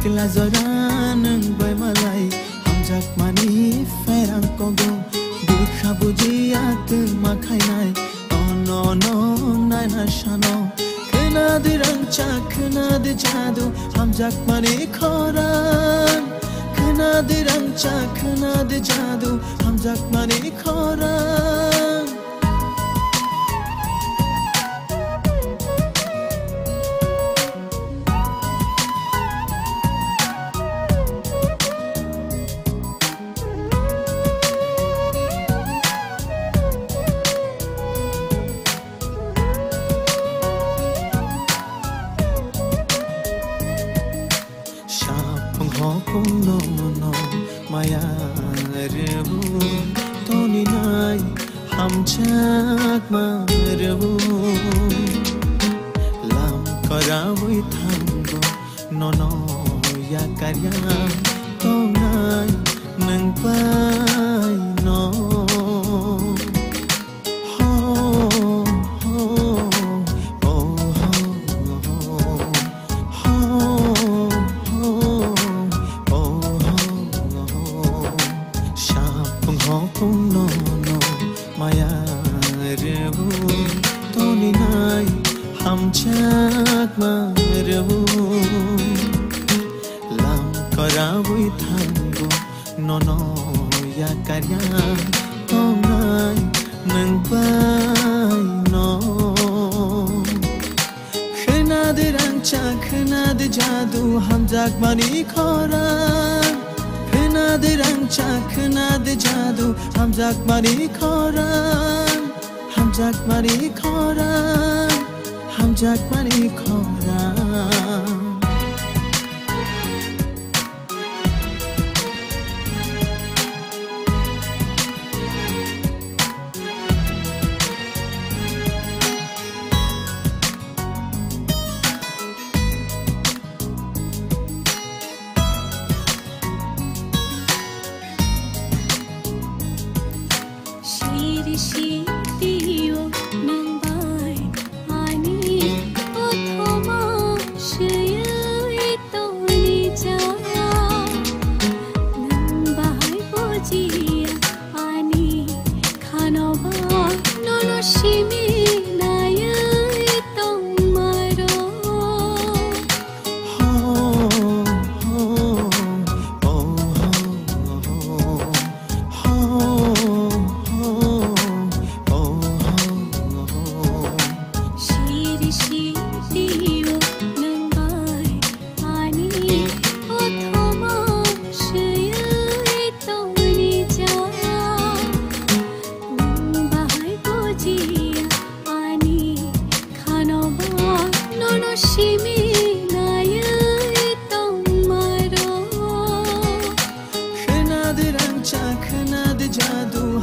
सिख्ला जरा नों बायमालाय हामजाक मानि फेरां कगो दुखा बुजिया तुमा खायनाय न नायना सानो खोनादो रांचा खोनादो जादु हामजाक मानि खरां खोनादो रांचा खोनादो जादु हामजाक मानि खरां no maya rebu toni nai hamchak marebu lam karawai thango no ya karya tongai nang pai no maya rebu toni nai hamchak marebu lam karawai thango no ya karya tongai nang pai no khonade rangcha khonade jadu hamjak mani khorang khonade rangcha khonade jadu hamjak mani khorang hamjak mani khorang hamjak mani khorang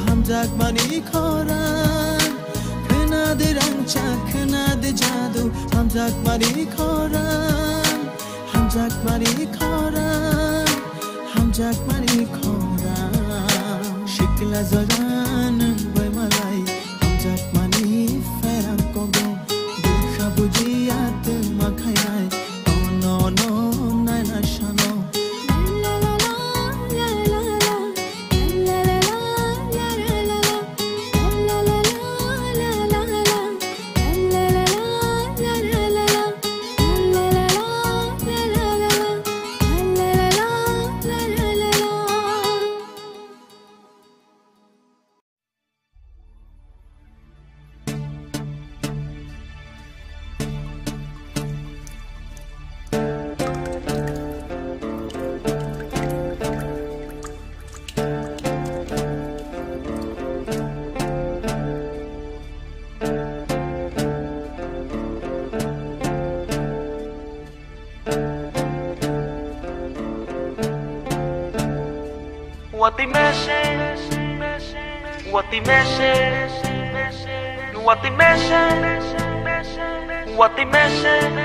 hamjak mani khorang khonade rangcha khonade jadu hamjak mani khorang hamjak mani khorang hamjak mani khorang shikla zaran baymalai hamjak mani ferang kogo dukha bujiya tuma khainai no naina shano What they messing? What they messing? What they messing? What they messing?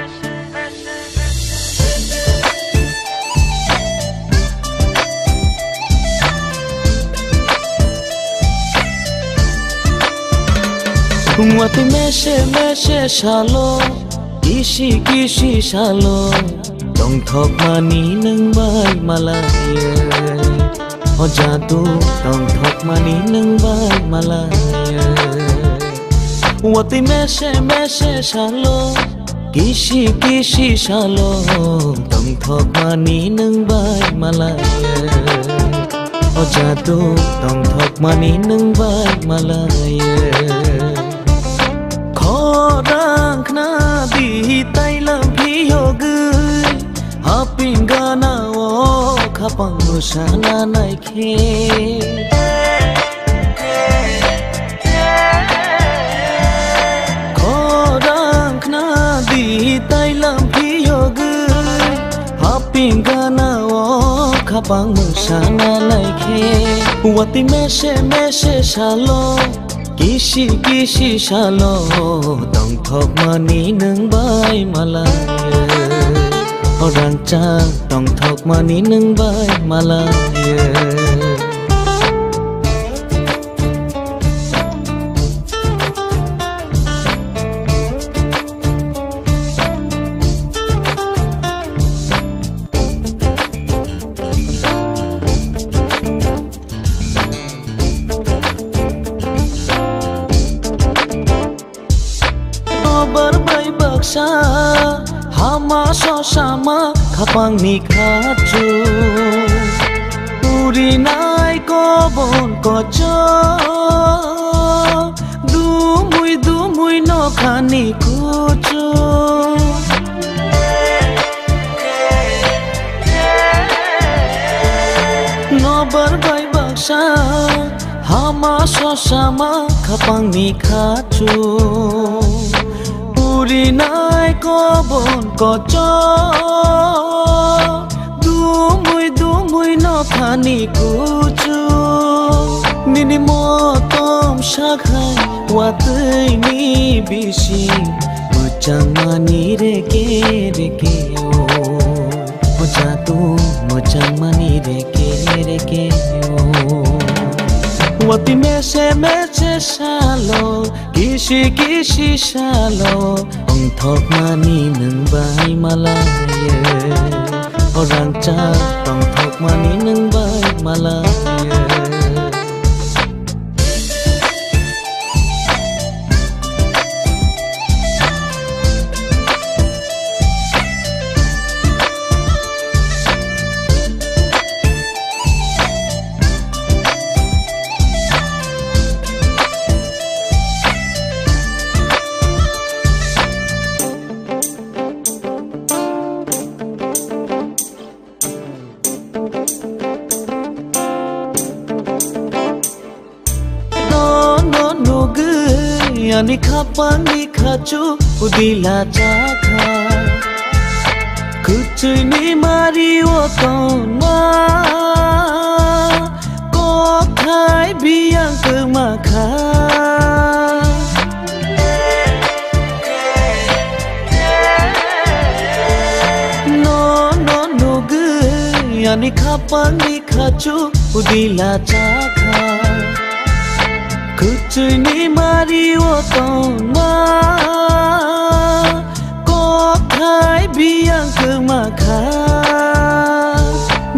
What they messing? Shalo, kishi shalo. dòng thọc mà ní nâng bay mà lại họ jatuh dòng thọc mà ní nâng bay mà lại wati meshe shalo kishi kishi shalo dòng thọc mà ní nâng bay mà lại họ jatuh dòng thọc mà ní nâng bay mà lại khó rang khna di tay lam phi ho gui hapin gana o khapang musana nai khe khó rang khna di tay lam phi ho gui hapin gana o khapang musana nai khe wati meshe shalo kishi kishi shalo dòng thọc mà ní nâng bay mà lại orang cha dòng thọc mà ní nâng bay mà lại berbai baksa hama so sama khapang ni khatu uri nai ko bon ko cho du mui no khani ku cho no berbai baksa hama so sama khapang ni khatu uri nai ko bon ko cho du mui no khani ku chu nini mo tom shakhai wa tei ni bishi muchang mani re ke o muchang mani re ke o wati meshe shalo kishi kishi shalo ông thọc mà ní nâng bay mà lại orang cha ông thọc mà ní nâng bay mà lại ani khapang ni khachu udila chakha kuchui ni mari o tona ko khai biang ke makha no gu ani khapang ni khachu udila chakha kuchui ni mari o tona ko khai biang ke makha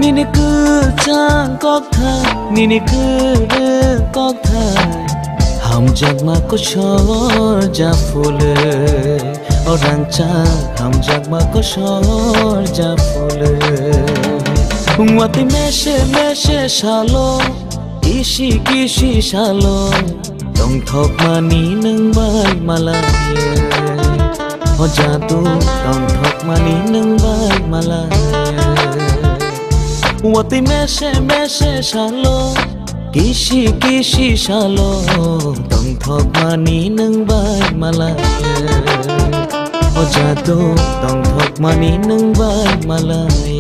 nini ku chang kok tha nini ku kok tha ham jag ma ko shor ja phule orang cha ham jag ma ko shor ja phule wati meshe shalo kishi kishi shalo dòng thọc mà ní nâng bay mà lại họ jatuh dòng thọc mà ní nâng bay mà lại wati meshe shalo kishi kishi shalo dòng thọc mà ní nâng bay mà lại họ jatuh dòng thọc mà ní nâng bay mà lại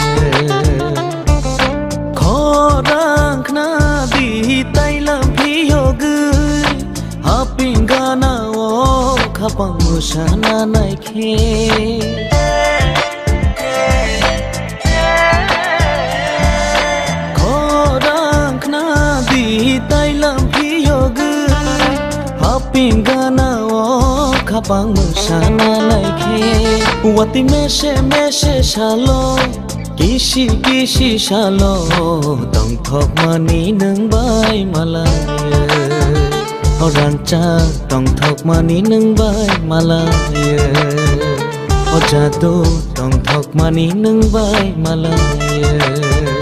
khó rang khna di tay lam phi ho gui hapin gana o khapang musana nai khe khó rang khna di tay lam phi ho gui hapin gana o khapang musana nai khe Wati meshe shalo Kishi shalo Tong thok mani nung bai malaya Rancha tong thok mani nung bai malaya Jadu tong thok mani nung bai malaya